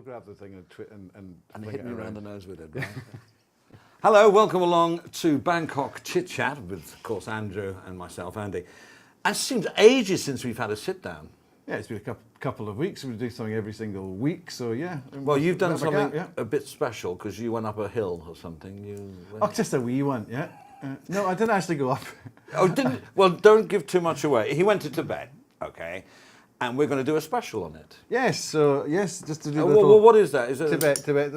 grab the thing and hit me around the nose with it. Right? Hello, welcome along to Bangkok Chitchat with, of course, Andrew and myself, Andy. And it seems ages since we've had a sit down. Yeah, it's been a couple of weeks. We do something every single week, so yeah. Well, you've done something a bit special because you went up a hill or something. Just a wee one, yeah. No, I didn't actually go up. Oh, didn't? Well, don't give too much away. He went to Tibet, okay, and we're going to do a special on it. Yes, just to do well, what is that? Is it Tibet.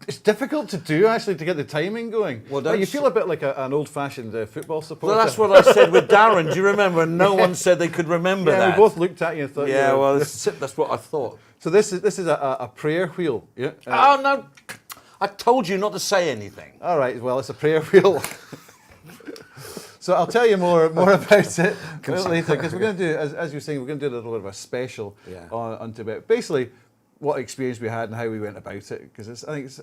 It's difficult to do, actually, to get the timing going. Well, you feel a bit like an old-fashioned football supporter. Well, that's what I said with Darren. Do you remember? No one said they could remember that. Yeah, we both looked at you and thought... Yeah, well, that's what I thought. So this is a prayer wheel. Yeah. Oh, no. I told you not to say anything. All right, well, it's a prayer wheel. So I'll tell you more about it later, because we're going to do, as you were saying, we're going to do a little bit of a special on Tibet. Basically, what experience we had and how we went about it, because I think it's...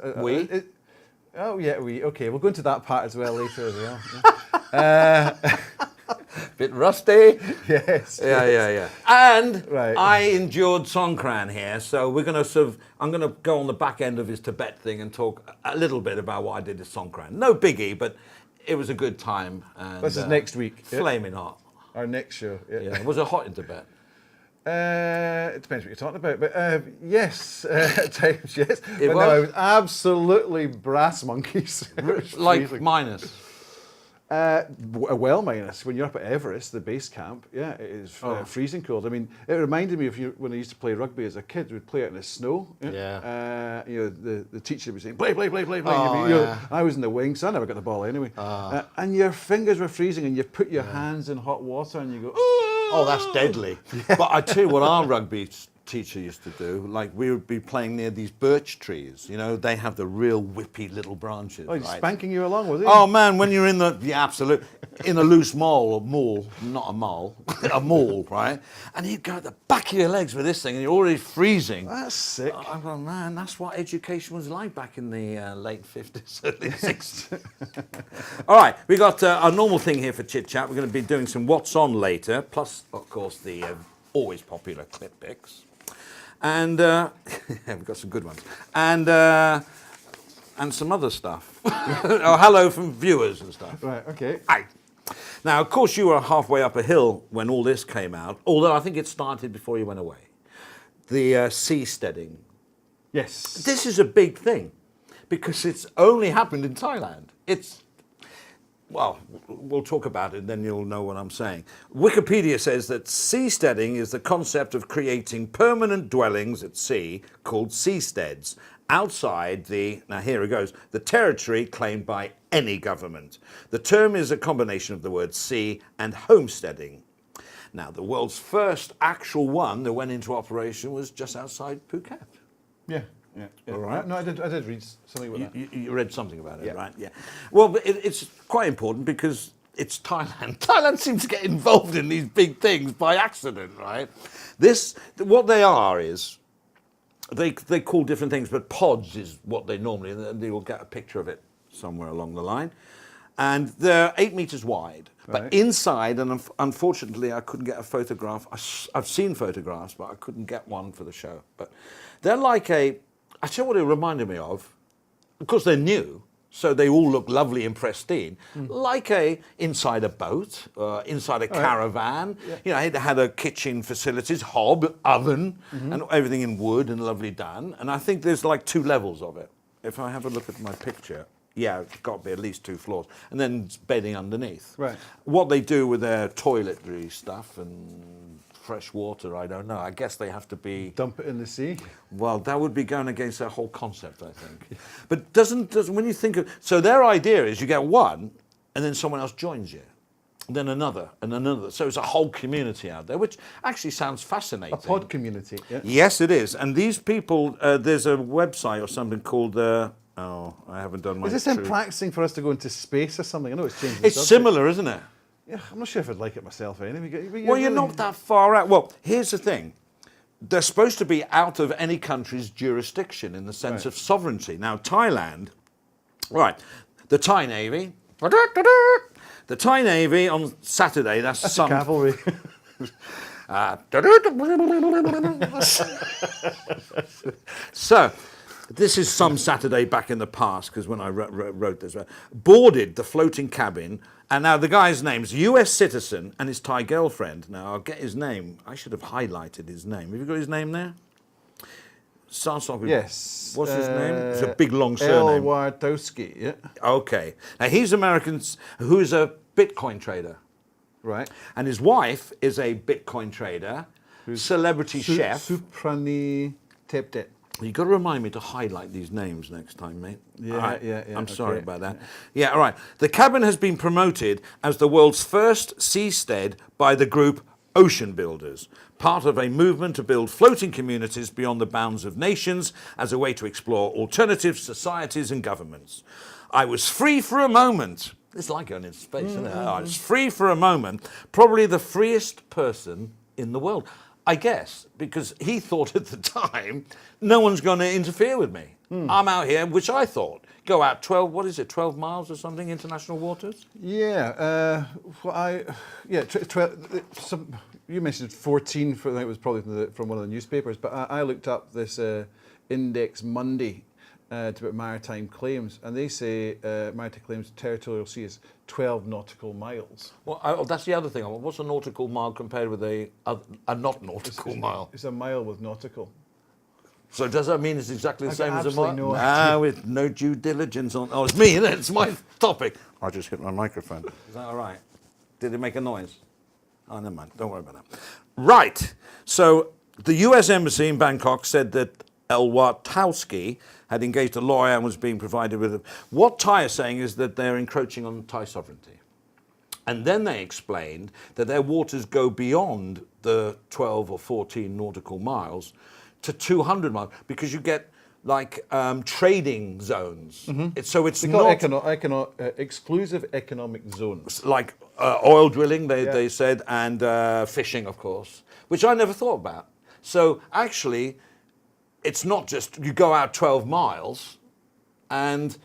Okay, we'll go into that part as well later as well. Yeah. Bit rusty. Yes. Yeah. And I endured Songkran here, so we're going to I'm going to go on the back end of his Tibet thing and talk a little bit about what I did at Songkran. No biggie, but it was a good time. And, this is next week. Flaming hot. Our next show. Yeah. Was it hot in Tibet? It depends what you're talking about, but yes, at times, yes. It was? No, it was absolutely brass monkeys. Like minus? Well, minus. When you're up at Everest, the base camp, it is freezing cold. I mean, it reminded me of when I used to play rugby as a kid. We'd play it in the snow. Yeah. The teacher would say, play. Oh, I was in the wings, so I never got the ball anyway. And your fingers were freezing, and you put your hands in hot water, and you go, oh, that's deadly. But I tell you what our rugby teacher used to do, like we would be playing near these birch trees, they have the real whippy little branches. Oh, he's spanking you along, was he? Oh man, when you're in a loose mole, not a mole, a mall, right? And he'd go at the back of your legs with this thing and you're already freezing. That's sick. I go, man, that's what education was like back in the late 50s, early 60s. All right, we got our normal thing here for Chit Chat. We're going to be doing some What's On later, plus, of course, the always popular ClipPix. And we've got some good ones, and some other stuff. Hello from viewers and stuff. Right. Okay. Aye. Now, of course, you were halfway up a hill when all this came out. Although I think it started before you went away. The seasteading. Yes. This is a big thing because it's only happened in Thailand. Well, we'll talk about it, then you'll know what I'm saying. Wikipedia says that seasteading is the concept of creating permanent dwellings at sea called seasteads outside now here it goes, the territory claimed by any government. The term is a combination of the word sea and homesteading. Now, the world's first actual one that went into operation was just outside Phuket. Yeah. All right. No, I did read something about that. You read something about it, right? Yeah. Well, but it's quite important because it's Thailand. Thailand seems to get involved in these big things by accident, right? What they are is, they call different things, but pods is what they normally, and they will get a picture of it somewhere along the line. And they're 8 meters wide. Right. But inside, and unfortunately I couldn't get a photograph. I've seen photographs, but I couldn't get one for the show. But they're like I tell you what it reminded me of. Of course, they're new, so they all look lovely and pristine. Like inside a boat, inside a caravan. Yeah. It had a kitchen facilities, hob, oven, and everything in wood and lovely done. And I think there's like 2 levels of it. If I have a look at my picture, it's got to be at least 2 floors. And then it's bedding underneath. Right. What they do with their toiletry stuff and fresh water, I don't know. I guess they have to be... Dump it in the sea? Well, that would be going against their whole concept, I think. But doesn't when you think of... So their idea is you get one, and then someone else joins you. Then another, and another. So it's a whole community out there, which actually sounds fascinating. A pod community, yeah. Yes, it is. And these people, there's a website or something called... I haven't done my... Is this them practicing for us to go into space or something? I know it's changing. It's similar, isn't it? Yeah, I'm not sure if I'd like it myself anyway. Well, you're not that far out. Well, here's the thing. They're supposed to be out of any country's jurisdiction in the sense of sovereignty. Now, Thailand, the Thai Navy, on Saturday, that's cavalry. So, this is some Saturday back in the past, because when I wrote this, boarded the floating cabin, and now the guy's name's US citizen and his Thai girlfriend. Now, I'll get his name. I should have highlighted his name. Have you got his name there? Starts off with, yes. What's his name? It's a big long surname. Elwardowski, yeah. Okay. Now, he's American, who's a Bitcoin trader. Right. And his wife is a Bitcoin trader, celebrity chef. Suprani Teptet. You've got to remind me to highlight these names next time, mate. Yeah, right. yeah. I'm sorry about that. Yeah. Yeah, all right. The cabin has been promoted as the world's first seastead by the group Ocean Builders, part of a movement to build floating communities beyond the bounds of nations as a way to explore alternative societies and governments. I was free for a moment. It's like going into space, isn't it? I was free for a moment, probably the freest person in the world. I guess, because he thought at the time, no one's going to interfere with me. I'm out here, which I thought, go out 12 miles or something, international waters? Yeah, you mentioned 14, I think it was probably from one of the newspapers, but I looked up this Index Monday about maritime claims, and they say maritime claims territorial sea is 12 nautical miles. Well, that's the other thing. What's a nautical mile compared with a not nautical mile? It's a mile with nautical. So does that mean it's exactly the same as a mile? No idea. With no due diligence on. Oh, it's me, isn't it? It's my topic. I just hit my microphone. Is that all right? Did it make a noise? Oh, never mind. Don't worry about that. Right. So the U.S. Embassy in Bangkok said that Elwardowski had engaged a lawyer and was being provided with what Thai are saying is that they're encroaching on Thai sovereignty. And then they explained that their waters go beyond the 12 or 14 nautical miles to 200 miles because you get like trading zones. So it's not exclusive economic zones. Like oil drilling, they said, and fishing, of course, which I never thought about. So actually, it's not just you go out 12 miles and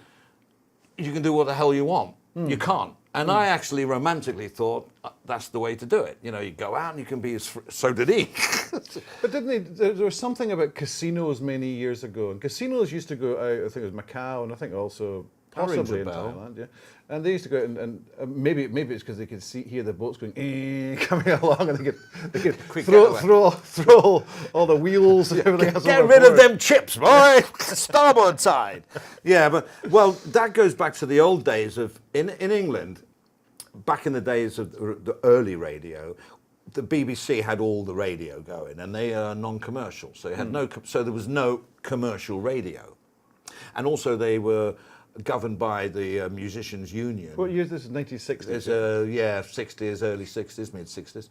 you can do what the hell you want. You can't. And I actually romantically thought that's the way to do it. You know, you go out and you can be as so did he. But didn't they? There was something about casinos many years ago, and casinos used to go out. I think it was Macau, and I think also possibly in Thailand. Yeah, and they used to go out and maybe it's because they could hear the boats going coming along, and they could throw all the wheels and everything else. Get rid of them chips, boy. Starboard side. Yeah, but that goes back to the old days of in England. Back in the days of the early radio, the BBC had all the radio going, and they are non-commercial, so they had so there was no commercial radio, and also they were governed by the musicians' union. What year is this? 1960s. It's 60s, early 60s, mid 60s,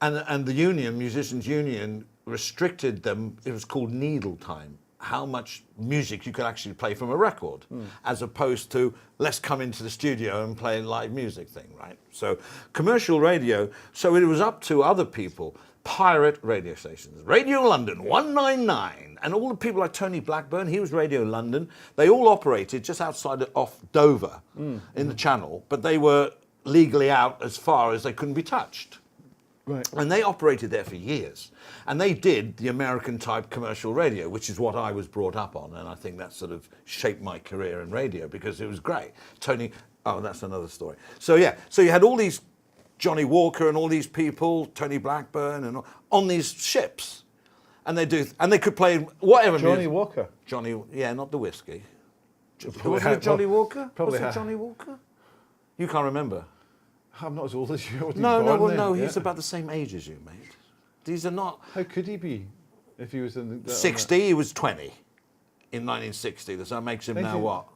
and the musicians' union restricted them. It was called needle time. How much music you could actually play from a record, as opposed to let's come into the studio and play live music thing, right? So commercial radio, so it was up to other people, pirate radio stations, Radio London 199, and all the people like Tony Blackburn, he was Radio London, they all operated just outside off Dover in the channel, but they were legally out as far as they couldn't be touched. Right. And they operated there for years. And they did the American type commercial radio, which is what I was brought up on. And I think that sort of shaped my career in radio because it was great. That's another story. So you had all these Johnny Walker and all these people, Tony Blackburn, and on these ships. And they could play whatever Johnny music. Walker? Not the whiskey. Was it Johnny Walker? Was it Johnny Walker? You can't remember. I'm not as old as you. No, he's about the same age as you, mate. These are not... How could he be if he was in the... 60, he was 20 in 1960. So that makes him now what?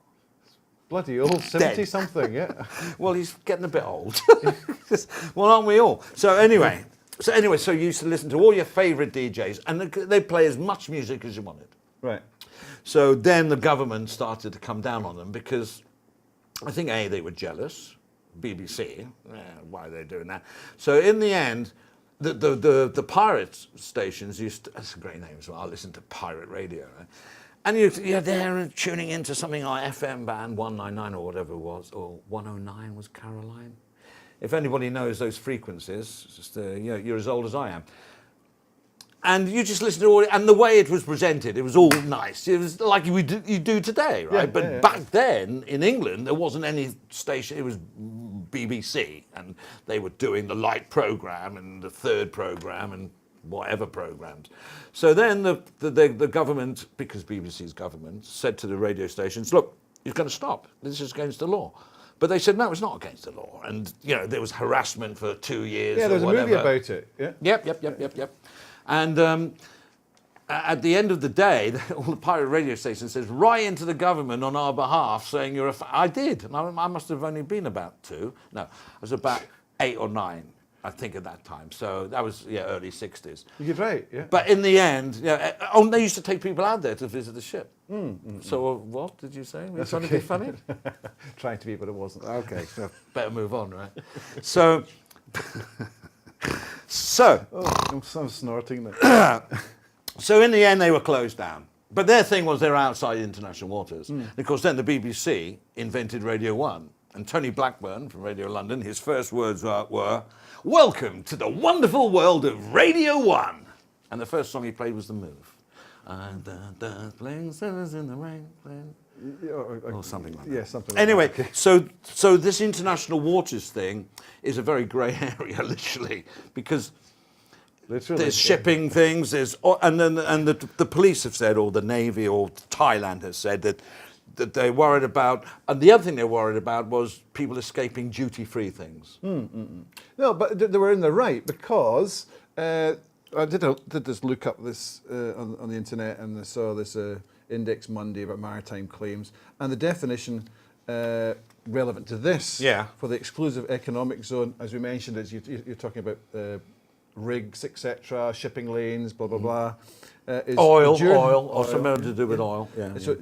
Bloody old, 70-something, yeah. Well, he's getting a bit old. Well, aren't we all? So anyway, so you used to listen to all your favourite DJs and they'd play as much music as you wanted. Right. So then the government started to come down on them because I think, they were jealous. BBC, why are they doing that? So in the end, the pirate stations used to, that's a great name as well, I listened to pirate radio, right? And you're there and tuning into something like FM band 199 or whatever it was, or 109 was Caroline. if anybody knows those frequencies, just, you're as old as I am. And you just listen to all, and the way it was presented, it was all nice. It was like you do today, right? But back then in England, there wasn't any station. It was BBC, and they were doing the light program and the third program and whatever programs. So then the government, because BBC's government, said to the radio stations, "Look, you're going to stop. This is against the law." But they said, no, it's not against the law. And, there was harassment for 2 years. Yeah, there was a movie about it. Yeah. Yep. And at the end of the day, all the pirate radio station says, write into the government on our behalf saying you're I did. And I must have only been about 2. No, I was about 8 or 9, I think, at that time. So that was, early 60s. You're right, yeah. But in the end, they used to take people out there to visit the ship. So what did you say? Were you trying to be funny? Trying to be, but it wasn't. Okay, so better move on, right? So... I'm snorting now. So in the end, they were closed down. But their thing was they're outside international waters. And of course, then the BBC invented Radio 1. And Tony Blackburn from Radio London, his first words were, "Welcome to the wonderful world of Radio 1." And the first song he played was The Move. Playing Sinners in the Rain. Or something like that. Yeah, something like anyway, that. Okay. so this international waters thing is a very grey area, literally, because there's shipping things, and the police have said, or the Navy, or Thailand has said that they're worried about, and the other thing they're worried about was people escaping duty-free things. No, but they were in the right, because I did this look up this on the internet, and I saw this Index Monday about maritime claims, and the definition relevant to this for the exclusive economic zone, as we mentioned, is you're talking about rigs, etc., shipping lanes, blah blah blah. Is oil, or something to do with oil. So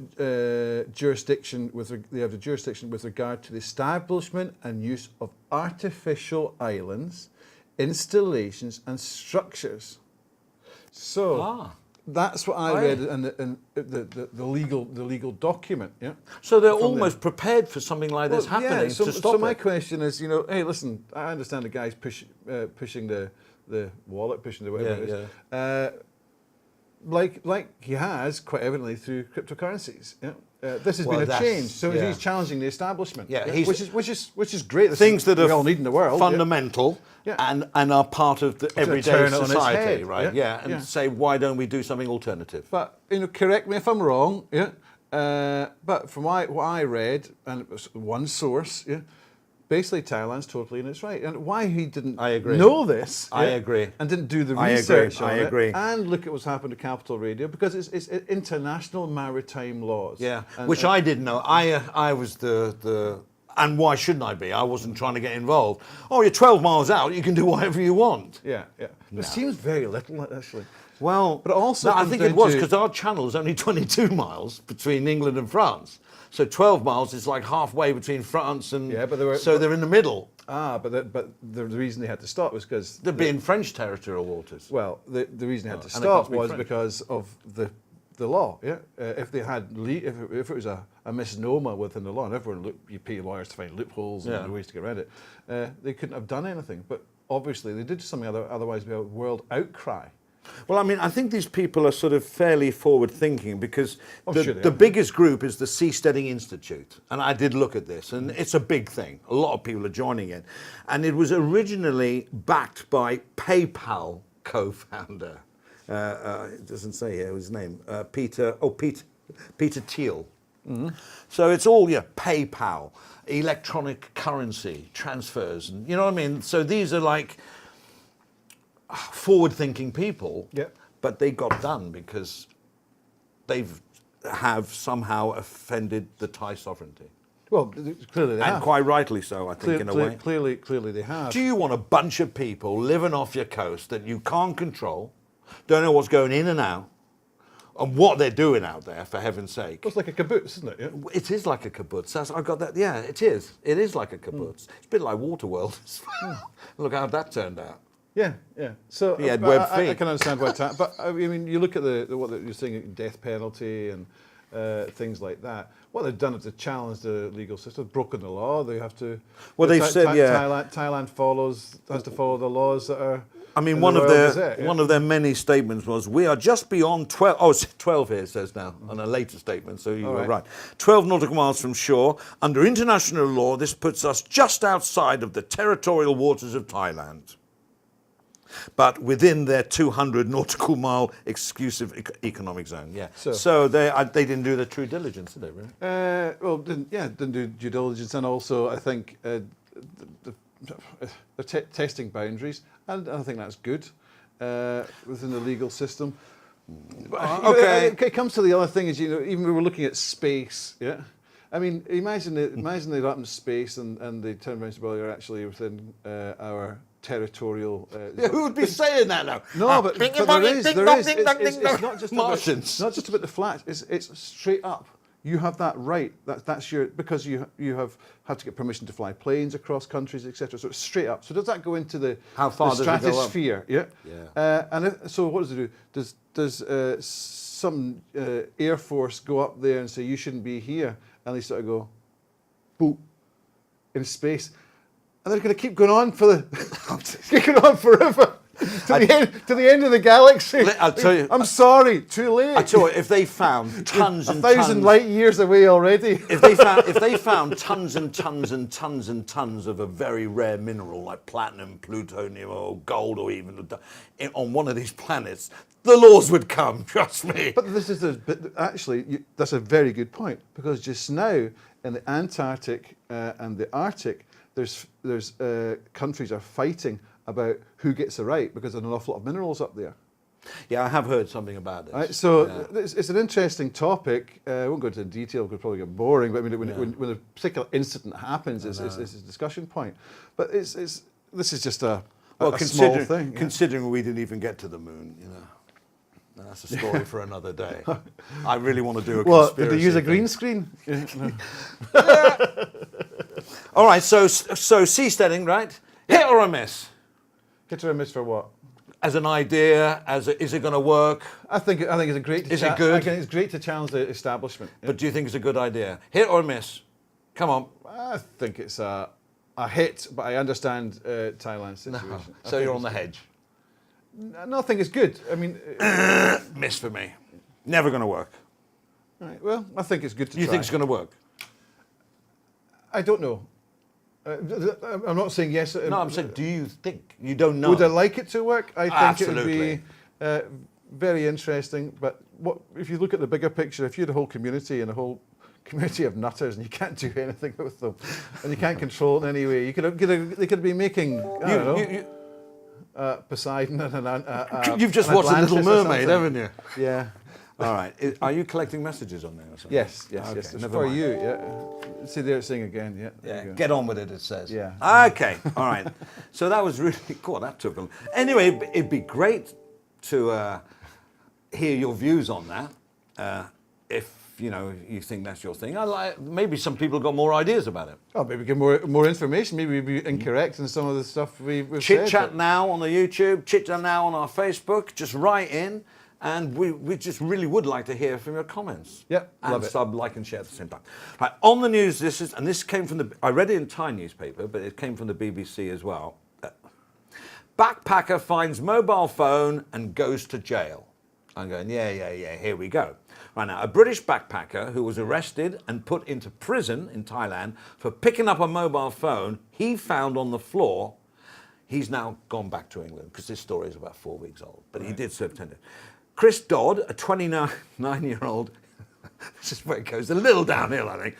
jurisdiction they have the jurisdiction with regard to the establishment and use of artificial islands, installations, and structures. So. That's what I read in the legal document. Yeah. So they're almost prepared for something like this happening to stop it. So my question is, hey, listen, I understand the guy's pushing the wallet, pushing the whatever it is, like he has quite evidently through cryptocurrencies. Yeah. This has been a change, so he's challenging the establishment, which is great. Things that we all need in the world, fundamental, and are part of the everyday society, right? And say, why don't we do something alternative? But correct me if I'm wrong. But from what I read, and it was one source, basically Thailand's totally in its right. And why he didn't know this, I agree, and didn't do the research on it, and look at what's happened to Capital Radio, because it's international maritime laws. Yeah, which I didn't know. I was the and why shouldn't I be? I wasn't trying to get involved. Oh, you're 12 miles out, you can do whatever you want. Yeah. It seems very little, actually. Well, but also I think it was, because our channel is only 22 miles between England and France. So 12 miles is like halfway between France and... so they're in the middle. But the reason they had to stop was because... They're being French territorial waters. Well, the reason they had to stop was because of the law. Yeah, if they had if it was a misnomer within the law, and everyone you pay lawyers to find loopholes and ways to get around it, they couldn't have done anything. But obviously they did something otherwise be a world outcry. Well, I mean, I think these people are sort of fairly forward-thinking, because the biggest group is the Seasteading Institute. And I did look at this, and it's a big thing. A lot of people are joining it. And it was originally backed by PayPal co-founder. It doesn't say here his name. Peter Thiel. Mm-hmm. So it's all, PayPal, electronic currency, transfers, and you know what I mean? So these are like forward-thinking people, but they got done because they have somehow offended the Thai sovereignty. Well, clearly they have. And quite rightly so, I think, in a way. Clearly they have. Do you want a bunch of people living off your coast that you can't control, don't know what's going in and out, and what they're doing out there, for heaven's sake? It's like a kibbutz, isn't it? Yeah? It is like a kibbutz. I got that. Yeah, it is. It is like a kibbutz. It's a bit like Waterworld. Look how that turned out. Yeah. So he had web feet. I can understand why. But I mean, you look at what you're saying, death penalty, and things like that. What they've done is to challenge the legal system, broken the law. They have to. Well, they've said, Thailand has to follow the laws that are. I mean, one of their many statements was, "We are just beyond 12." Oh, it's 12 here it says now on a later statement. So you were right. 12 nautical miles from shore. Under international law, this puts us just outside of the territorial waters of Thailand, but within their 200 nautical mile exclusive economic zone. Yeah. So they didn't do their true diligence, did they? Really? Didn't do due diligence, and also I think they're testing boundaries, and I think that's good within the legal system. It comes to the other thing is, even we were looking at space. Yeah. I mean, imagine they're up in space and they turn around and say, well, you're actually within our territorial. Who would be saying that now? No, but there is. It's not just Martians. Not just about the flat. It's straight up. You have that right. That's your, because you have to get permission to fly planes across countries, etc. So it's straight up. So does that go into the stratosphere? Yeah. So what does it do? Does some Air Force go up there and say you shouldn't be here, and they sort of go, boop, in space, and they're going to keep going on forever. To the end of the galaxy. I'll tell you. I'm sorry, too late. I tell you, if they found tons and 1,000 light years away already. If they found tons and tons and tons and tons of a very rare mineral like platinum, plutonium, or gold, or even on one of these planets, the laws would come. Trust me. But that's a very good point, because just now in the Antarctic and the Arctic, there's countries are fighting about who gets the right, because there's an awful lot of minerals up there. Yeah, I have heard something about this. Right, so it's an interesting topic. I won't go into detail because it'll probably get boring, but I mean, when a particular incident happens, it's a discussion point. But this is just a small thing. Considering we didn't even get to the moon, that's a story for another day. I really want to do a conspiracy. Did they use a green screen? All right, so seasteading, right? Hit or a miss? Hit or a miss for what? As an idea, is it going to work? I think it's a great. Is it good? I think it's great to challenge the establishment. But do you think it's a good idea? Hit or miss? Come on. I think it's a hit, but I understand Thailand's situation. No. So you're on the hedge. No, I think it's good. I mean, miss for me. Never going to work. Right. Well, I think it's good to try. You think it's going to work? I don't know. I'm not saying yes. No, I'm saying, do you think? You don't know. Would I like it to work? I think Absolutely. It would be very interesting. But if you look at the bigger picture, if you had a whole community and a whole community of nutters and you can't do anything with them and you can't control it in any way, they could be making, Poseidon and you've just watched Atlantis Little Mermaid, haven't you? Yeah. All right. Are you collecting messages on there or something? Yes. Okay, It's for you. Yeah. See there, it's saying again. Yeah. Get on with it. It says. Yeah. Okay. All right. So that was really cool. That took a. Anyway, it'd be great to hear your views on that. If you think that's your thing, maybe some people got more ideas about it. Oh, maybe get more information. Maybe we'd be incorrect in some of the stuff we've said. Chitchat now on the YouTube. Chitchat now on our Facebook. Just write in. And we just really would like to hear from your comments. Yep, and sub, like, and share at the same time. Right, on the news, this came from I read it in Thai newspaper, but it came from the BBC as well. Backpacker finds mobile phone and goes to jail. I'm going, yeah, here we go. Right now, a British backpacker who was arrested and put into prison in Thailand for picking up a mobile phone he found on the floor. He's now gone back to England because this story is about 4 weeks old, but he did serve 10 days. Chris Dodd, a 29-year-old, this is where it goes a little downhill, I think.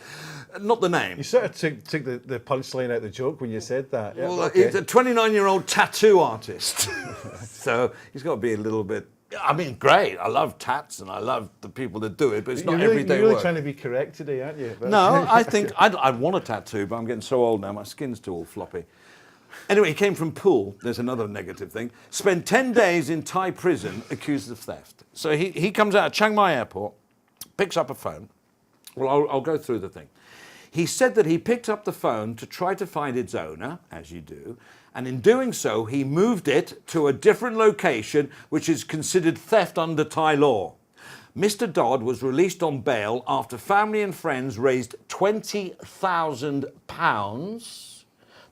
Not the name. You sort of took the punchline out of the joke when you said that. Yeah, well, he's a 29-year-old tattoo artist. So he's got to be a little bit... I mean, great. I love tats and I love the people that do it, but it's not everyday You're really work. trying to be correct today, aren't you? No, I think I'd want a tattoo, but I'm getting so old now, my skin's too all floppy. Anyway, he came from Poole. There's another negative thing. Spent 10 days in Thai prison accused of theft. So he comes out of Chiang Mai airport, picks up a phone. Well, I'll go through the thing. He said that he picked up the phone to try to find its owner, as you do, and in doing so, he moved it to a different location, which is considered theft under Thai law. Mr. Dodd was released on bail after family and friends raised £20,000.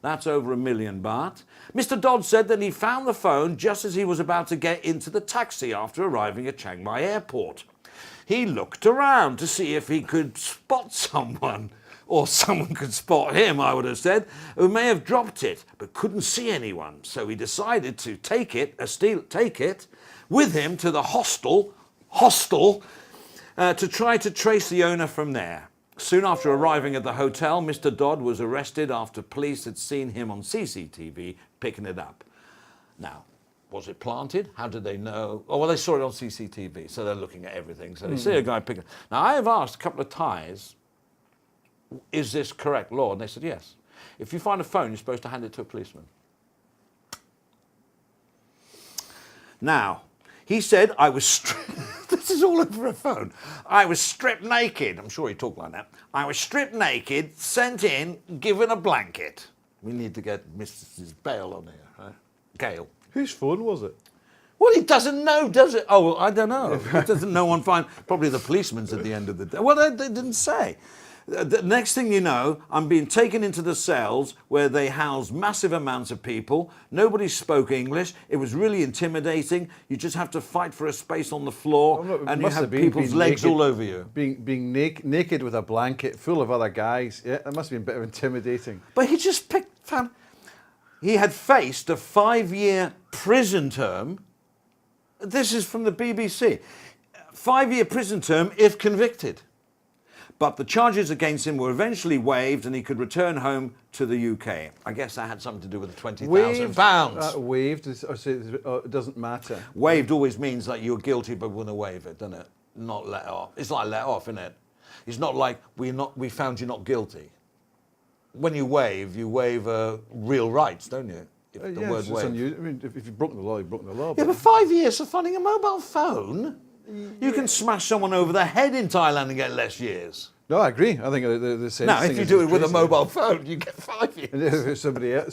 That's over £1 million baht. Mr. Dodd said that he found the phone just as he was about to get into the taxi after arriving at Chiang Mai airport. He looked around to see if he could spot someone, or someone could spot him, I would have said, who may have dropped it, but couldn't see anyone. So he decided to take it with him to the hostel, to try to trace the owner from there. Soon after arriving at the hotel, Mr. Dodd was arrested after police had seen him on CCTV picking it up. Now, was it planted? How did they know? Oh, well, they saw it on CCTV, so they're looking at everything. So they see a guy picking it. Now, I have asked a couple of Thais, is this correct law? And they said, yes. If you find a phone, you're supposed to hand it to a policeman. Now, he said, I was this is all over a phone. I was stripped naked. I'm sure he talked like that. I was stripped naked, sent in, given a blanket. We need to get Mrs. Bale on here, right? Gail. Whose phone was it? Well, he doesn't know, does it? Oh, I don't know. It doesn't know on fine. Probably the policeman's at the end of the day. Well, they didn't say. The next thing you know, I'm being taken into the cells where they house massive amounts of people. Nobody spoke English. It was really intimidating. You just have to fight for a space on the floor, and you have people's legs all over you. Being naked with a blanket full of other guys. Yeah, that must have been a bit of intimidating. But he just found... He had faced a 5-year prison term. This is from the BBC. 5-year prison term if convicted. But the charges against him were eventually waived and he could return home to the UK. I guess that had something to do with the £20,000. Waived, it doesn't matter. Waived always means that you're guilty but we're going to waive it, doesn't it? Not let off. It's like let off, isn't it? It's not like we found you not guilty. When you waive real rights, don't you? If the word waive. I mean, if you've broken the law, you've broken the law. Yeah, but 5 years for finding a mobile phone? You can smash someone over the head in Thailand and get less years. No, I agree. I think the same. Now, if you do it with a mobile phone, you get 5 years. And if it's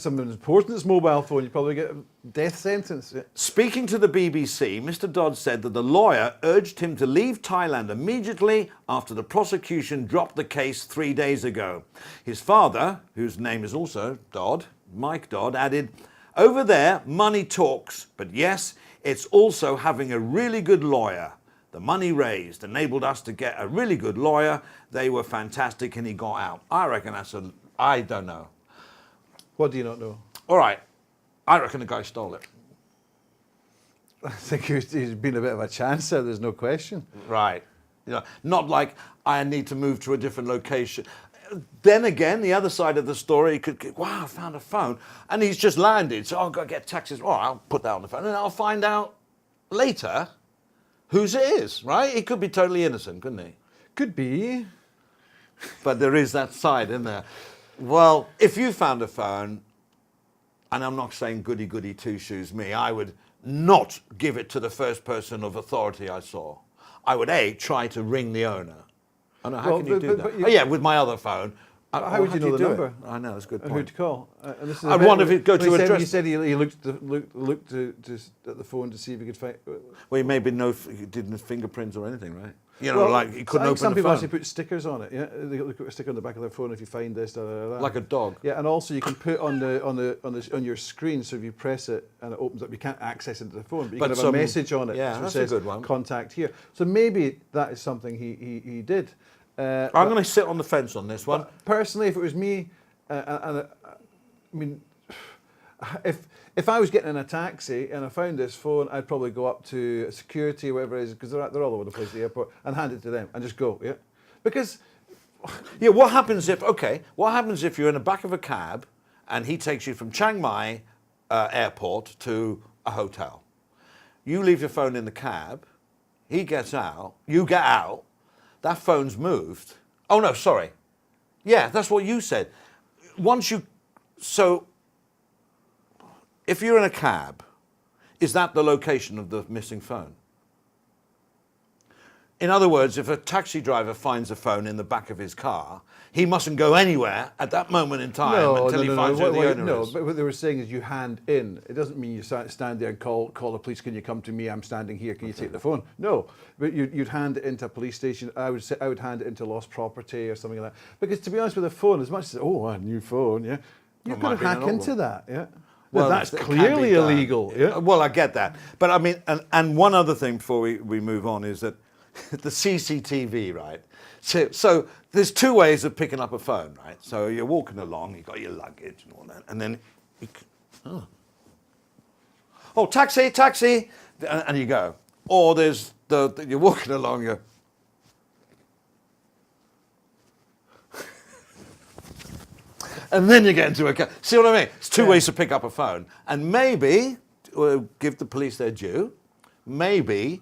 someone important's mobile phone, you probably get a death sentence. Yeah. Speaking to the BBC, Mr. Dodd said that the lawyer urged him to leave Thailand immediately after the prosecution dropped the case 3 days ago. His father, whose name is also Dodd, Mike Dodd, added, "Over there, money talks, but yes, it's also having a really good lawyer. The money raised enabled us to get a really good lawyer. They were fantastic and he got out." I reckon I don't know. What do you not know? All right. I reckon the guy stole it. I think he's been a bit of a chancer, there's no question. Right. You know, not like I need to move to a different location. Then again, the other side of the story, he could get, wow, I found a phone. And he's just landed, so I've got to get taxis. All right, I'll put that on the phone and I'll find out later whose it is, right? He could be totally innocent, couldn't he? Could be. But there is that side, isn't there? Well, if you found a phone, and I'm not saying goody goody two shoes me, I would not give it to the first person of authority I saw. I would try to ring the owner. I know, how can you do that? With my other phone. How would you know the number? I know, that's a good point. Who to call? I'd wonder if he'd go to address. He said he looked at the phone to see if he could find. Well, he maybe he didn't fingerprints or anything, right? You know, like he couldn't open the phone. Some people actually put stickers on it. Yeah, they look at a sticker on the back of their phone if you find this. Like a dog. Yeah, and also you can put on your screen. So if you press it and it opens up, you can't access it to the phone, but you can have a message on it. Yeah, so that's it says, a good one. Contact here. So maybe that is something he did. I'm going to sit on the fence on this one. Personally, if it was me, I mean, if I was getting in a taxi and I found this phone, I'd probably go up to security or whatever it is, because they're all over the place at the airport, and hand it to them and just go, yeah? Because... Yeah, what happens if you're in the back of a cab and he takes you from Chiang Mai airport to a hotel? You leave your phone in the cab, he gets out, you get out, that phone's moved. Oh, no, sorry. Yeah, that's what you said. So, if you're in a cab, is that the location of the missing phone? In other words, if a taxi driver finds a phone in the back of his car, he mustn't go anywhere at that moment in time until he finds who the owner is. No, but what they were saying is you hand in. It doesn't mean you stand there and call the police. Can you come to me? I'm standing here. Can you take the phone? No, but you'd hand it into a police station. I would hand it into lost property or something like that. Because to be honest with a phone, as much as a new phone, yeah, you've got to hack into that, yeah. Well, that's clearly illegal. Yeah. Well, I get that, but I mean, and one other thing before we move on is that the CCTV, right? So there's two ways of picking up a phone, right? So you're walking along, you've got your luggage and all that, and then, taxi, and you go. Or there's you're walking along, you're, and then you get into a car. See what I mean? It's two ways to pick up a phone. And maybe, give the police their due, maybe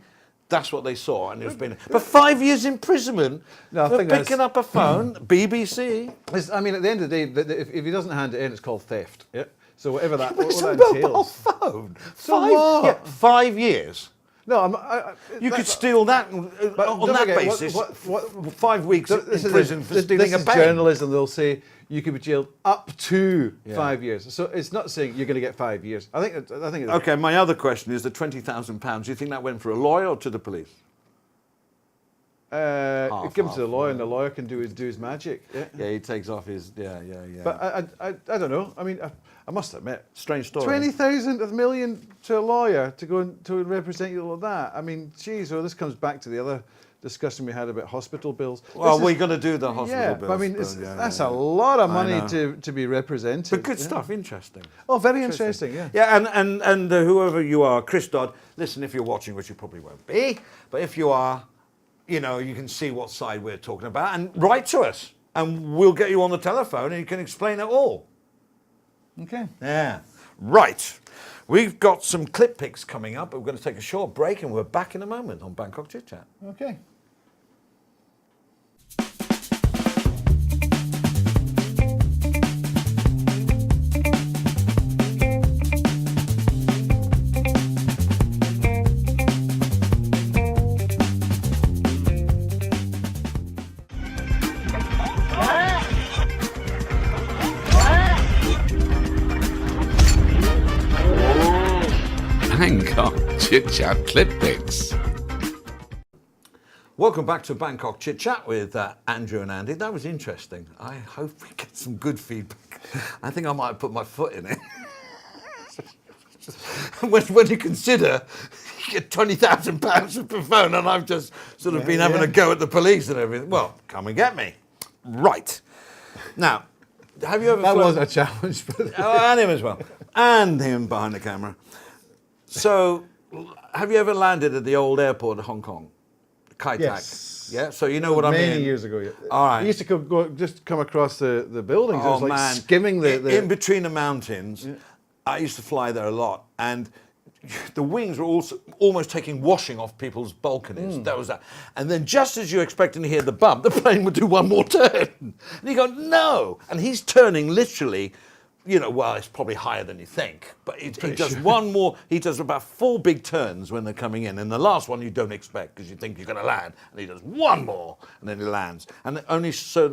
that's what they saw. And it's been, but 5 years imprisonment for picking up a phone, BBC. I mean, at the end of the day, if he doesn't hand it in, it's called theft. Yeah. So whatever that, But it's a entails. mobile phone. So what? 5 years. No, You could steal that on that basis. 5 weeks in prison for stealing a bank. bank. Journalism, they'll say you could be jailed up to 5 years. So it's not saying you're going to get 5 years. I think. Okay, my other question is the £20,000. Do you think that went for a lawyer or to the police? Give him to the lawyer, and the lawyer can do his magic. Yeah, yeah, he takes off his But I don't know. I mean, I must admit, strange story. 20,000 of a million to a lawyer to go and to represent you like that. I mean, geez, well, this comes back to the other discussion we had about hospital bills. Well, we're going to do the hospital bills. I mean, that's a lot of money to be represented. But good stuff, interesting. Oh, very interesting, yeah. Yeah, and whoever you are, Chris Dodd, listen, if you're watching, which you probably won't be, but if you are, you know, you can see what side we're talking about and write to us and we'll get you on the telephone and you can explain it all. Okay. Yeah. Right. We've got some ClipPix coming up, but we're going to take a short break and we're back in a moment on Bangkok Chit Chat. Okay. Bangkok Chit Chat ClipPix. Welcome back to Bangkok Chit Chat with Andrew and Andy. That was interesting. I hope we get some good feedback. I think I might have put my foot in it. when you consider you get £20,000 per phone and I've just sort of been having a go at the police and everything. Well, come and get me. Right. Now, have you ever That flown? was a challenge. And him as well. And him behind the camera. So, have you ever landed at the old airport of Hong Kong? Kai Tak. Yes. Yeah, so you know what I mean? Many years ago. Yeah. All right. I used to just come across the buildings. Oh, it was like man. skimming the... In between the mountains, I used to fly there a lot. And the wings were also almost taking washing off people's balconies. That was that. And then just as you're expecting to hear the bump, the plane would do one more turn. And you go, no. And he's turning literally... You know, well, it's probably higher than you think, but he does one more. He does about 4 big turns when they're coming in, and the last one you don't expect because you think you're going to land, and he does one more, and then he lands. And only so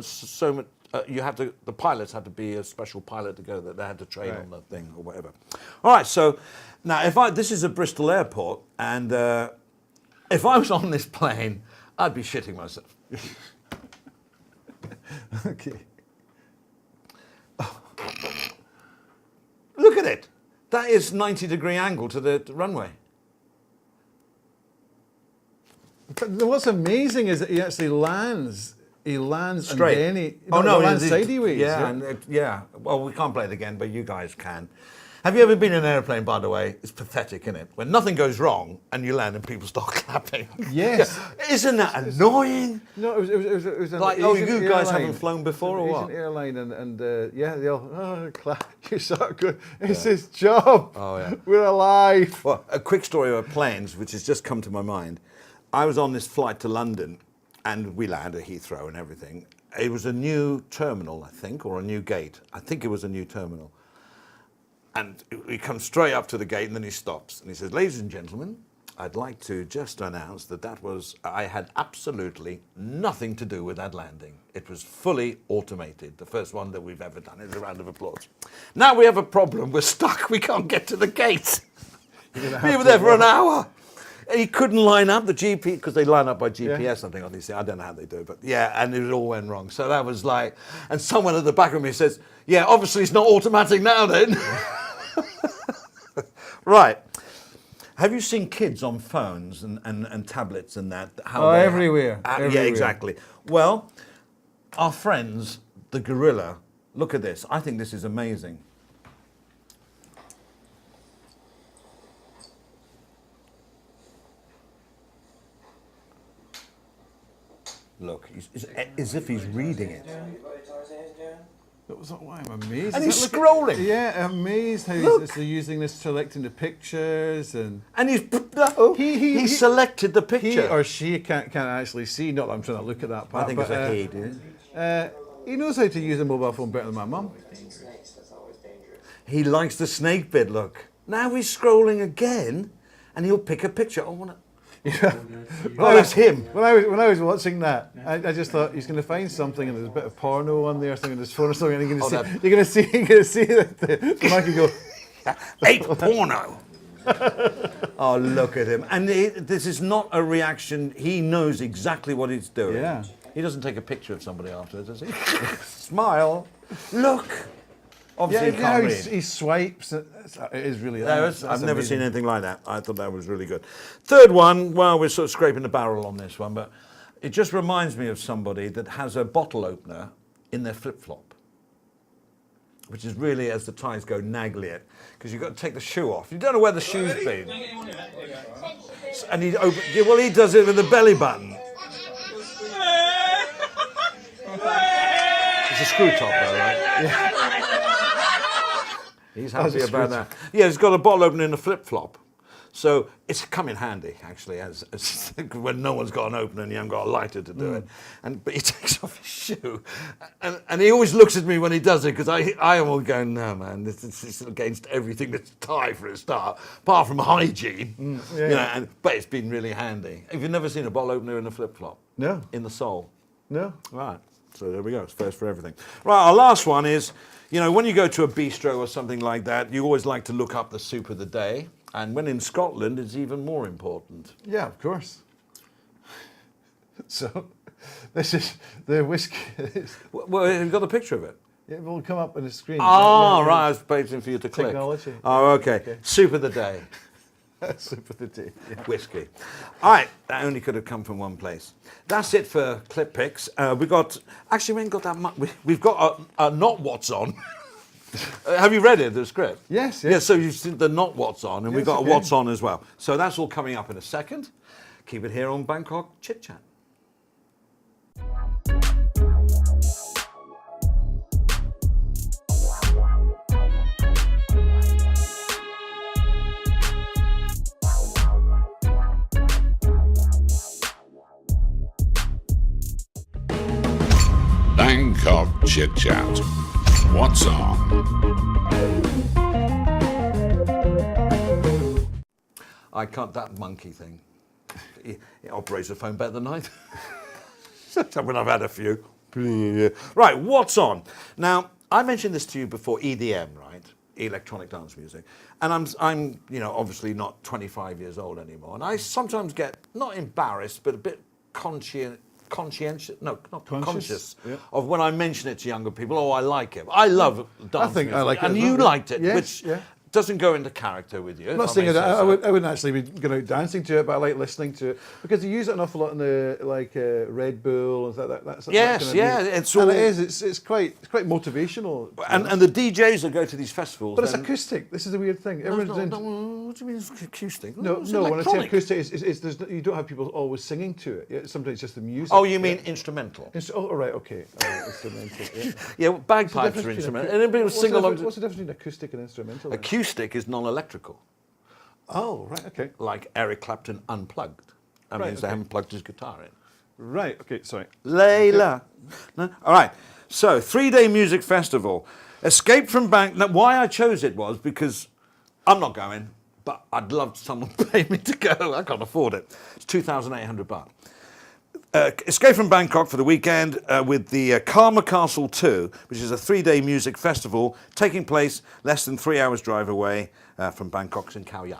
much. You have to. The pilots had to be a special pilot to go there. They had to train on the thing or whatever. All right. So now, this is a Bristol airport, and if I was on this plane, I'd be shitting myself. Okay. Look at it. That is 90-degree angle to the runway. But what's amazing is that he actually lands. He lands Straight. and then he it's- lands sideways. Yeah. Well, we can't play it again, but you guys can. Have you ever been in an airplane, by the way? It's pathetic, isn't it? When nothing goes wrong and you land and people start clapping. Yes. Yeah. Isn't that annoying? No, it was an Like, Asian you guys airline. haven't flown before or what? Asian airline and they all clap. You're so good. It's his job. Oh, yeah. We're alive. Well, a quick story about planes, which has just come to my mind. I was on this flight to London, and we landed at Heathrow and everything. It was a new terminal, I think, or a new gate. I think it was a new terminal. And he comes straight up to the gate, and then he stops. And he says, ladies and gentlemen, I'd like to just announce I had absolutely nothing to do with that landing. It was fully automated, the first one that we've ever done. It's a round of applause. Now we have a problem. We're stuck. We can't get to the gate. We were there for an hour. He couldn't line up the GPS, because they line up by GPS, something on these things. I don't know how they do, but yeah, and it all went wrong. So that was like, and someone at the back of me says, yeah, obviously it's not automatic now then. Right. Have you seen kids on phones and tablets and that? Everywhere. Yeah, exactly. Well, our friends, the gorilla, look at this. I think this is amazing. Look, it's as if he's reading it. That was why I'm amazed. And he's scrolling. Yeah, amazed how they're using this, selecting the pictures and he selected the picture. He or she can't actually see. Not that I'm trying to look at that part. I think it's a he, dude. He knows how to use a mobile phone better than my mum. He likes the snake bit. Look, now he's scrolling again, and he'll pick a picture. Yeah. Oh, that's him. When I was watching that, I just thought he's going to find something, and there's a bit of porno on there, something on his phone or something, and you're going to see the monkey go, ape porno. Oh, look at him! And this is not a reaction. He knows exactly what he's doing. Yeah. He doesn't take a picture of somebody afterwards, does he? Smile. Look. Obviously, yeah, he swipes. It is really. I've never seen anything like that. I thought that was really good. Third one, well, we're sort of scraping the barrel on this one, but it just reminds me of somebody that has a bottle opener in their flip-flop, which is really, as the Thais go, naggly it, because you've got to take the shoe off. You don't know where the shoe's been. And he does it with the belly button. It's a screw top, though, right? Yeah. He's happy about that. Yeah, he's got a bottle opener in a flip-flop. So it's come in handy, actually, as when no one's got an opener and you haven't got a lighter to do it. But he takes off his shoe. And he always looks at me when he does it, because I am all going, no, man, this is against everything that's Thai for a start, apart from hygiene. But it's been really handy. Have you never seen a bottle opener in a flip-flop? No. In the sole? No. Right. So there we go. It's first for everything. Right, our last one is, when you go to a bistro or something like that, you always like to look up the soup of the day. And when in Scotland, it's even more important. Yeah, of course. So, this is the whiskey. Well, have you got a picture of it? It will come up on the screen. Oh, right. I was waiting for you to click. Technology. Oh, okay. Soup of the day. Soup of the day. Yeah. Whiskey. All right. That only could have come from one place. That's it for ClipPix. We ain't got that much. We've got a Not What's On. Have you read it, the script? Yes. Yeah, so you've seen the Not What's On, and we've got okay. a What's On as well. So that's all coming up in a second. Keep it here on Bangkok Chitchat. Bangkok Chitchat. What's on? I can't, that monkey thing. It operates the phone better than I do. When I've had a few. Right, what's on? Now, I mentioned this to you before, EDM, right? Electronic dance music. And I'm obviously not 25 years old anymore. And I sometimes get, not embarrassed, but a bit conscious of when I mention it to younger people. Oh, I like it. I love dance I think music. I like it. And you liked it, yes, which doesn't go into character with you. I'm not saying that I wouldn't actually be going out dancing to it, but I like listening to it because you use it an awful lot in the Red Bull and that kind of music. It's all. And it is. It's quite motivational. And the DJs that go to these festivals. But it's acoustic. This is the weird thing. What do you mean it's acoustic? No. When I say acoustic, you don't have people always singing to it. Sometimes it's just the music. Oh, you mean instrumental? Oh, right. Okay. Instrumental. Yeah. Yeah, bagpipes are instrumental. And people sing along. What's the difference between acoustic and instrumental? Acoustic is non-electrical. Oh, right, okay. Like Eric Clapton unplugged. That means they haven't plugged his guitar in. Right, okay, sorry. Layla. No? All right, so 3-day music festival. Escape from Bangkok. Now, why I chose it was because I'm not going, but I'd love someone to pay me to go. I can't afford it. It's 2,800 baht. Escape from Bangkok for the weekend with the Karma Castle 2, which is a 3-day music festival taking place less than 3 hours drive away from Bangkok's in Khao Yai.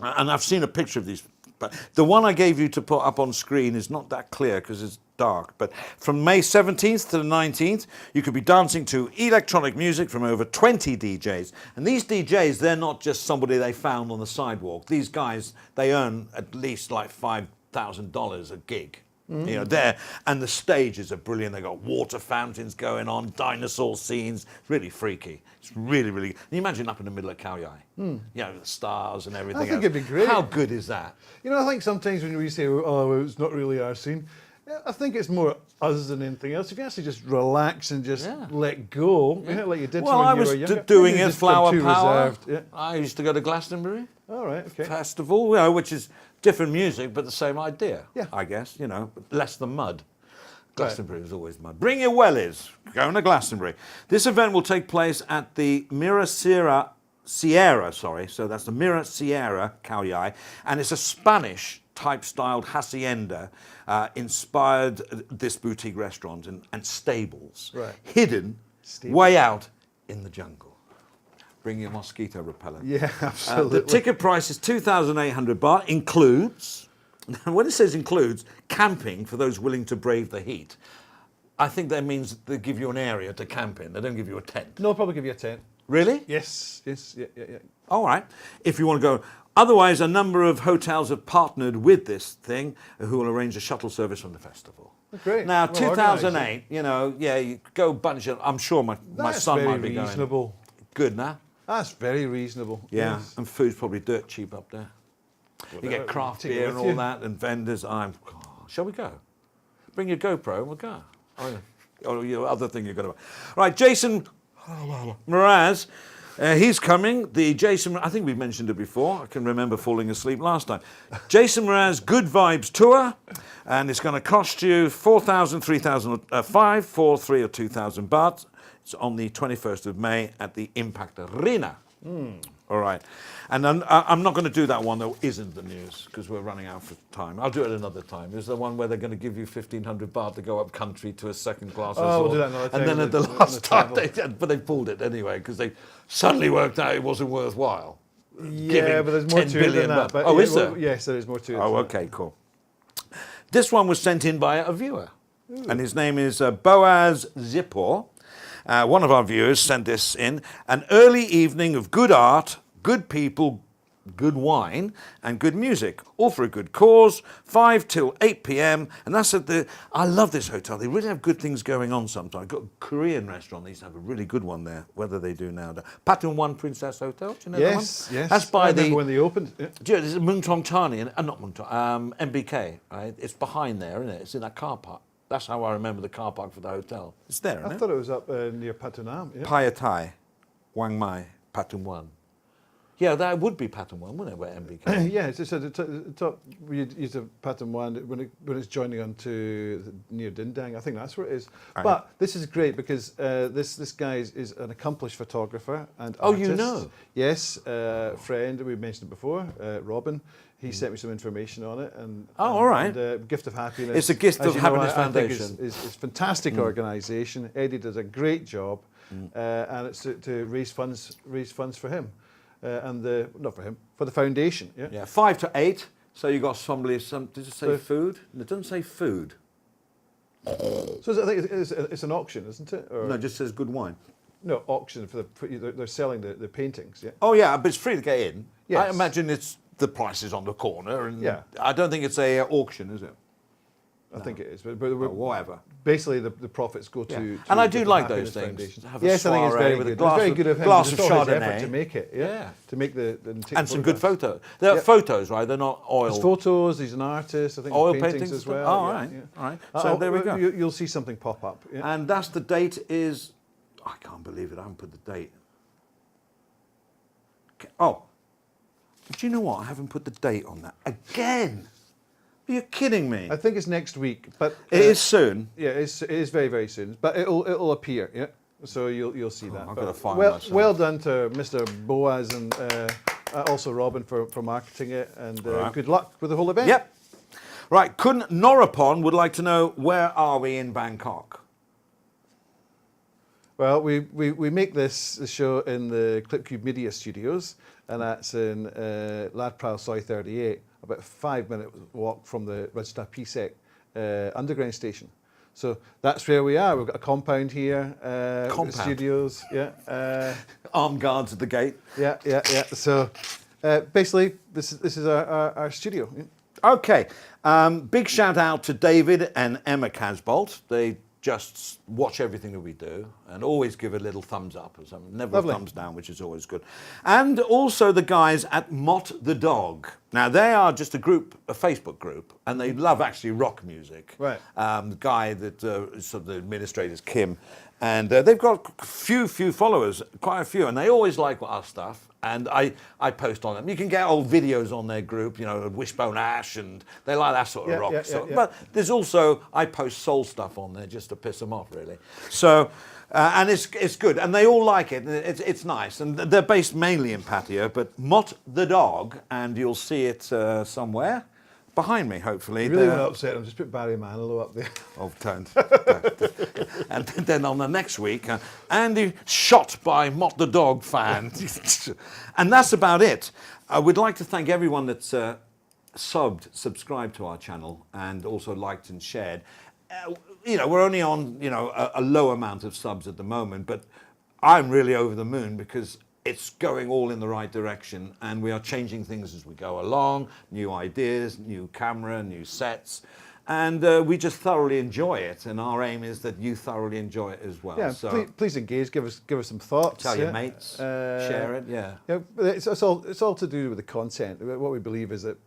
And I've seen a picture of these, but the one I gave you to put up on screen is not that clear because it's dark. But from May 17th to the 19th, you could be dancing to electronic music from over 20 DJs. And these DJs, they're not just somebody they found on the sidewalk. These guys, they earn at least like $5,000 a gig. You know, there, and the stages are brilliant. They've got water fountains going on, dinosaur scenes. Really freaky. It's really, really. Can you imagine up in the middle of Khao Yai? You know, the stars and everything. I think it'd be great. How good is that? You know, I think sometimes when we say, oh, it's not really our scene, I think it's more us than anything else. If you actually just relax and just let go, you know, like you did Well, when I you was were younger. doing Maybe it, just Flower too Power. reserved, yeah. I used to go to Glastonbury All right, okay. Festival, you know, which is different music, but the same idea, Yeah. I guess, you know, less than mud. Glastonbury was always mud. Bring your wellies. Going to Glastonbury. This event will take place at the Sierra, so that's the Mira Sierra, Khao Yai, and it's a Spanish type-styled hacienda inspired this boutique restaurant and stables, hidden way out in the jungle. Bring your mosquito repellent. Yeah, absolutely. The ticket price is 2,800 baht, includes, when it says includes, camping for those willing to brave the heat. I think that means they give you an area to camp in. They don't give you a tent. No, I'll probably give you a tent. Really? Yes, yeah. All right. If you want to go. Otherwise, a number of hotels have partnered with this thing who will arrange a shuttle service from the festival. Great. Now, Well 2008, you know, yeah, you go bunch of, I'm sure my son might be going. That's very reasonable. Good, nah? That's very reasonable. Yeah, Yes. and food's probably dirt cheap up there. You get craft take it beer and with all you. that, and vendors. Shall we go? Bring your GoPro and we'll go. Or your other thing you're going to buy. Right, Jason Mraz, he's coming. The Jason, I think we've mentioned it before. I can remember falling asleep last time. Jason Mraz Good Vibes Tour, and it's going to cost you 4,000, 3,000, 5, 4, 3 or 2,000 baht. It's on the 21st of May at the Impact Arena. All right. And I'm not going to do that one that isn't the news because we're running out of time. I'll do it another time. It's the one where they're going to give you 1,500 baht to go up country to a second class resort. We'll do that another time. And then at the last time, but they pulled it anyway because they suddenly worked out it wasn't worthwhile. Yeah, but there's more 10 to it billion than that. baht. But Is there? Yes, there is more to it. Oh, okay, cool. This one was sent in by a viewer, and his name is Boaz Zippor. One of our viewers sent this in. An early evening of good art, good people, good wine, and good music, all for a good cause, 5 till 8 p.m. And that's at the, I love this hotel. They really have good things going on sometimes. Got a Korean restaurant. They used to have a really good one there, whether they do now. Patun One Princess Hotel, do you know that one? Yes. That's by I remember when they opened. Yeah. do you know, this is Mung Tong Chani, not Mung Tong, MBK, right? It's behind there, isn't it? It's in that car park. That's how I remember the car park for the hotel. It's there, isn't I it? thought it was up near Patunam. Yeah. Payatai, Wang Mai, Patun One. Yeah, that would be Patun One, wouldn't it, where MBK? Yeah, it's just at the top. We used to Patun One when it's joining on to near Dindang. I think that's where it is. Right. But this is great because this guy is an accomplished photographer and Oh, artist. you know? Yes, friend. We mentioned it before. Robin. He sent me some information on it. All right. And, Gift of Happiness. It's a Gift as of you know, Happiness I think Foundation. It's fantastic organisation. Eddie does a great job, and it's to raise funds for him. Not for him, for the foundation. Yeah. Yeah, 5 to 8. So you got somebody. Did it say So- food? It doesn't say food. So I think it's an auction, isn't it? Or No, it just says good wine. no, auction they're selling the paintings. Yeah. Oh yeah, but it's free to get in. Yes. I imagine it's the price is on the corner, and Yeah. I don't think it's a auction, is it? I think it is, but Or whatever. basically the profits go to. Yeah. to And I Gift do of like Happiness those things. Foundation. Have a Yes, I think it's soiree very with a good. glass It's very of- good of him. glass It's of all his Chardonnay. effort to make it. Yeah. Yeah. To make And some good photographs. photos. They're Yeah. photos, right? They're not oil. There's photos. He's an artist. I think Oil there's paintings paintings as and well. stuff? Oh, yeah, all right. yeah. All right. So there we go. You'll see something pop up. Yeah. And that's the date is, I can't believe it, I haven't put the date. Oh, do you know what? I haven't put the date on that. Again? Are you kidding me? I think it's next week, but It is soon. Yeah, it is very, very soon, but it'll appear. Yeah, so you'll see that. I've But gotta find well, myself. well done to Mr. Boaz and Also Robin for marketing it, and Right. good luck with the whole event. Yep. Right, Kun Norapon would like to know, where are we in Bangkok? Well, we make this show in the ClipCube Media Studios, and that's in Ladpral Soy 38, about a 5-minute walk from the Rajta Pisek underground station. So that's where we are. We've got a compound here, Compound. studios, yeah. Armed guards at the gate. Yeah. So basically, this is our studio. Yeah. Okay, big shout out to David and Emma Casbolt. They just watch everything that we do and always give a little thumbs up or something. Never Lovely. a thumbs down, which is always good. And also the guys at Mott the Dog. Now, they are just a Facebook group, and they love actually rock music. Right. The guy that sort of the administrator is Kim, and they've got few followers, quite a few, and they always like our stuff. And I post on them. You can get old videos on their group, you know, Wishbone Ash, and they like that sort of rock stuff. Yeah. But there's also, I post soul stuff on there just to piss them off, really. So, and it's good, and they all like it. It's nice, and they're based mainly in Pattaya, but Mott the Dog, and you'll see it somewhere behind me, hopefully. You really want to upset him, just put Barry Manilow up there. Oh, don't. And then on the next week, Andy shot by Mott the Dog fan. And that's about it. We'd like to thank everyone that's subscribed to our channel and also liked and shared. You know, we're only on, you know, a low amount of subs at the moment, but I'm really over the moon because it's going all in the right direction, and we are changing things as we go along, new ideas, new camera, new sets, and we just thoroughly enjoy it, and our aim is that you thoroughly enjoy it as well. Yeah, So please engage, give us some thoughts. tell your mates, share it, yeah. But it's all to do with the content. What we believe is that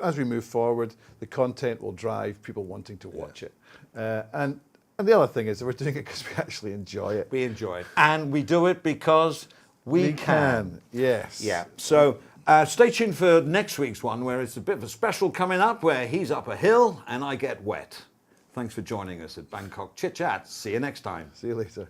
as we move forward, the content will drive people wanting to watch it. And the other thing is that we're doing it because we actually enjoy it. We enjoy it. And we do it because we can. Yes. Yeah. So stay tuned for next week's one, where it's a bit of a special coming up, where he's up a hill and I get wet. Thanks for joining us at Bangkok Chit Chat. See you next time. See you later.